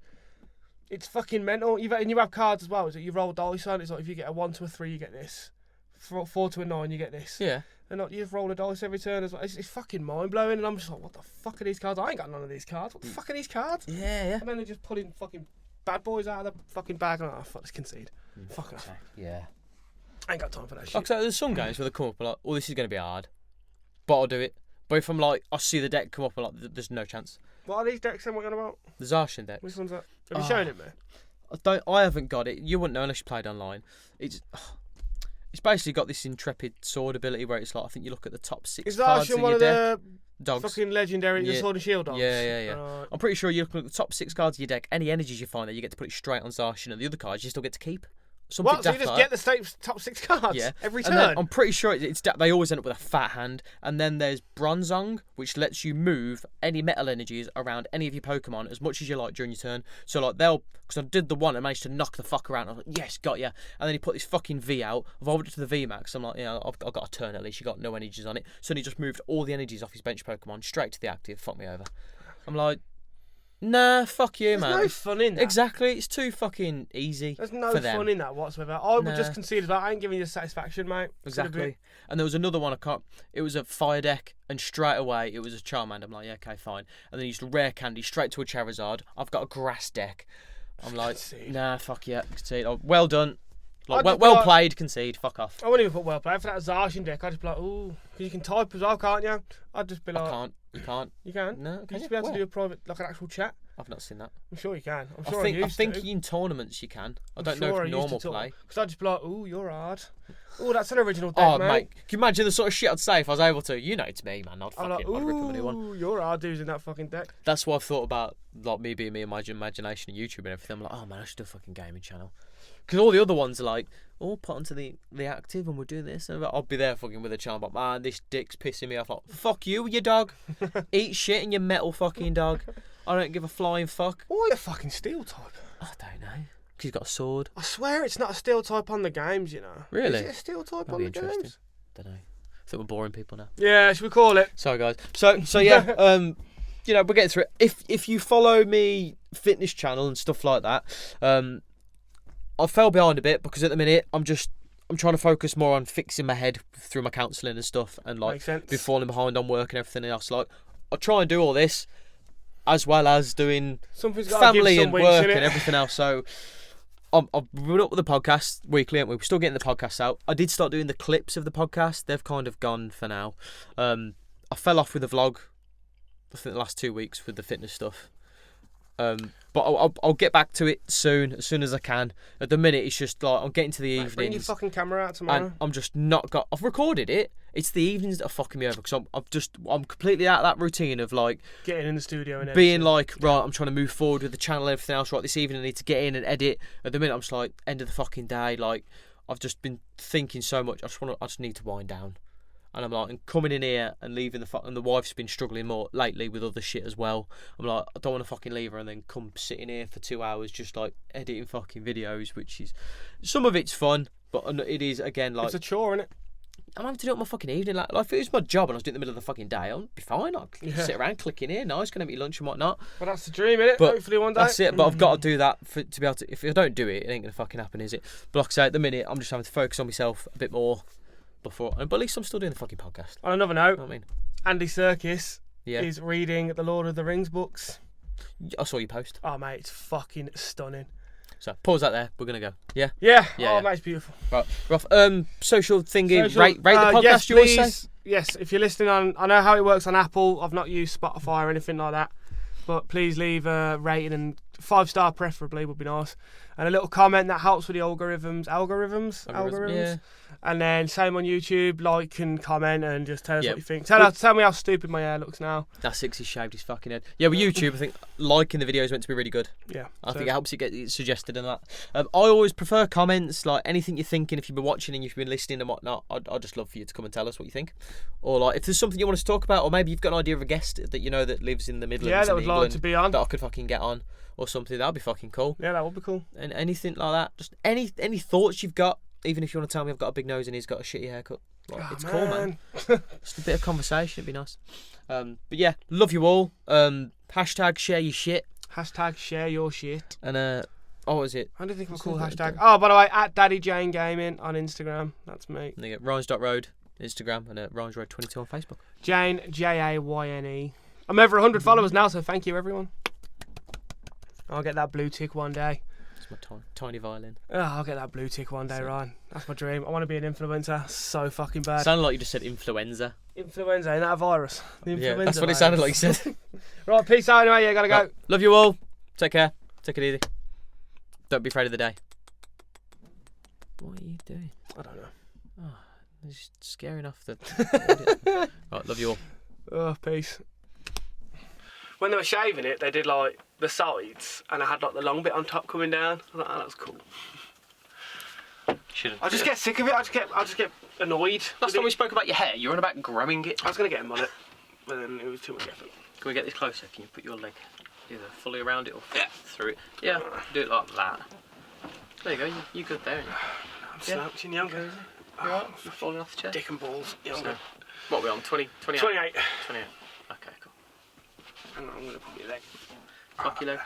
It's fucking mental. And you have cards as well. Is that you roll dice on? It's like if you get a 1 to a 3, you get this. 4 to a 9, you get this. Yeah. And like, you just roll a dice every turn as well. It's fucking mind blowing, and I'm just like, what the fuck are these cards? I ain't got none of these cards. What the fuck are these cards? Yeah. And then they're just pulling fucking bad boys out of the fucking bag. And I'm like, oh, fuck, let's concede. Fuck off. Yeah. I ain't got time for that shit. Like, so there's some games where they come up and like, oh, this is going to be hard, but I'll do it. But if I'm like, I see the deck come up and like, there's no chance. What are these decks then? What are you on about? The Zarshan decks. Which one's that? Have you shown it me? I haven't got it. You wouldn't know unless you played online. It's basically got this intrepid sword ability where it's like, I think you look at the top 6 Is cards Zarshan in one your of deck. the Dogs. fucking legendary the sword and shield dogs? Yeah. Right. I'm pretty sure you look at the top 6 cards of your deck. Any energies you find there, you get to put it straight on Zarshan, and the other cards you still get to keep. Something what? So you just get the top 6 cards every turn? And then I'm pretty sure they always end up with a fat hand. And then there's Bronzong, which lets you move any metal energies around any of your Pokemon as much as you like during your turn. So like because I did the one and managed to knock the fuck around. I was like, yes, got ya. And then he put this fucking V out, evolved it to the V Max. I'm like, I've got a turn at least. You got no energies on it. So he just moved all the energies off his bench Pokemon straight to the active. Fuck me over. I'm like, nah, fuck you, man. There's no fun in that. Exactly, it's too fucking easy. There's no fun in that whatsoever. I would just concede that. I ain't giving you the satisfaction, mate. Exactly. And there was another one, it was a fire deck, and straight away it was a Charmander. I'm like, yeah, okay, fine. And then he used a rare candy straight to a Charizard. I've got a grass deck. I'm like, nah, fuck yeah, concede. Oh, well done. Like, well played, concede, fuck off. I wouldn't even put well played for that Zarshan deck. I'd just be like, ooh, because you can type as well, can't you? I'd just be like, I can't. You can't. You can? No, you should be able to do a private, like an actual chat. I've not seen that. I'm sure you can. I think in tournaments you can. I don't know if normal play. Because I'd just be like, ooh, you're hard. Ooh, that's an original deck, mate. Can you imagine the sort of shit I'd say if I was able to? You know it's me, man. I'd rip a new one. Ooh, you're hard dudes in that fucking deck. That's what I've thought about, like me being me and my imagination and YouTube and everything. I'm like, oh man, I should do a fucking gaming channel. Because all the other ones are like, oh, put onto the active and we'll do this. And I'll be there fucking with a channel, but man, this dick's pissing me off. Like, fuck you, you dog. Eat shit in your metal fucking dog. I don't give a flying fuck. Why are you fucking steel type? I don't know. Because he's got a sword. I swear it's not a steel type on the games, you know. Really? Is it a steel type on the games? Don't know. I think we're boring people now. Yeah, should we call it? Sorry, guys. So yeah, you know, we're getting through it. If you follow me fitness channel and stuff like that, I fell behind a bit because at the minute I'm trying to focus more on fixing my head through my counselling and stuff, and like been falling behind on work and everything else. Like I try and do all this as well as doing family and work and everything else. So I've been up with the podcast weekly, aren't we? We're still getting the podcast out. I did start doing the clips of the podcast. They've kind of gone for now. I fell off with the vlog, I think the last 2 weeks with the fitness stuff. But I'll get back to it soon, as soon as I can. At the minute, it's just like I'm getting to the evenings. Bring your fucking camera out tomorrow. And I'm just not got. I've recorded it. It's the evenings that are fucking me over because I'm completely out of that routine of like getting in the studio and being like, right, I'm trying to move forward with the channel and everything else. Right, this evening I need to get in and edit. At the minute, I'm just like end of the fucking day. Like I've just been thinking so much. I just need to wind down. And I'm like, and coming in here and leaving and the wife's been struggling more lately with other shit as well. I'm like, I don't want to fucking leave her and then come sitting here for 2 hours just like editing fucking videos, which is, some of it's fun, but it is again like, it's a chore, isn't it? I'm having to do it on my fucking evening. Like if it was my job and I was doing it in the middle of the fucking day, I'd be fine. I'd sit around clicking here, nice, gonna eat lunch and whatnot. Well, that's the dream, innit? But hopefully one day. That's it. But I've got to do that to be able to. If I don't do it, it ain't gonna fucking happen, is it? But like I say, at the minute, I'm just having to focus on myself a bit more. But at least I'm still doing the fucking podcast. On another note, you know what I mean, Andy Serkis is reading the Lord of the Rings books. I saw your post. Oh mate, it's fucking stunning. So pause that there. We're gonna go. Yeah. Oh mate, it's beautiful. Right, Ruff. Social thingy. Rate the podcast. Yes, you always say. Yes, if you're listening on, I know how it works on Apple. I've not used Spotify or anything like that, but please leave a rating and 5-star preferably would be nice, and a little comment that helps with the algorithms. Yeah. And then same on YouTube, like and comment and just tell us what you think. Tell me how stupid my hair looks now. That 60 shaved his fucking head. Yeah, with YouTube, I think liking the video is meant to be really good. Yeah, I think it helps it get suggested and that. I always prefer comments, like anything you're thinking. If you've been watching and you've been listening and whatnot, I'd just love for you to come and tell us what you think. Or like if there's something you want us to talk about, or maybe you've got an idea of a guest that you know that lives in the Midlands. Yeah, that would like to be on. That I could fucking get on, or something. That'd be fucking cool. Yeah, that would be cool. And anything like that. Just any thoughts you've got. Even if you want to tell me I've got a big nose and he's got a shitty haircut. Like, it's cool, man. Just a bit of conversation, it'd be nice. But yeah, love you all. Hashtag share your shit. Hashtag share your shit. And what was it? I don't think I'm called hashtag. Oh, by the way, at Daddy Jane Gaming on Instagram. That's me. And you get Rhymes.road Instagram and RhymesRoad22 on Facebook. Jane, Jayne. I'm over 100 followers now, so thank you, everyone. I'll get that blue tick one day. My tiny violin. Oh, I'll get that blue tick one day, Ryan. That's my dream. I want to be an influencer so fucking bad. Sounded like you just said influenza. Influenza, ain't that a virus? The yeah, that's what it sounded like you said. Right, peace out anyway. Yeah, gotta go. Right, love you all. Take care. Take it easy. Don't be afraid of the day. What are you doing? I don't know. Oh, it's scaring off the... Right, love you all. Oh, peace. When they were shaving it, they did like the sides, and I had like the long bit on top coming down. I thought, oh, that was cool. I just get sick of it. I just get annoyed. Last time we spoke about your hair, you were on about growing it. I was gonna get a mullet, but then it was too much effort. Can we get this closer? Can you put your leg either fully around it or through it? Yeah, do it like that. There you go. You're good there. I'm slouching, younger. You're right. You're falling off the chair. Dick and balls, younger. So, what are we on? 28? 28. 28. Okay, cool. And I'm gonna put my leg. Fuck your leg.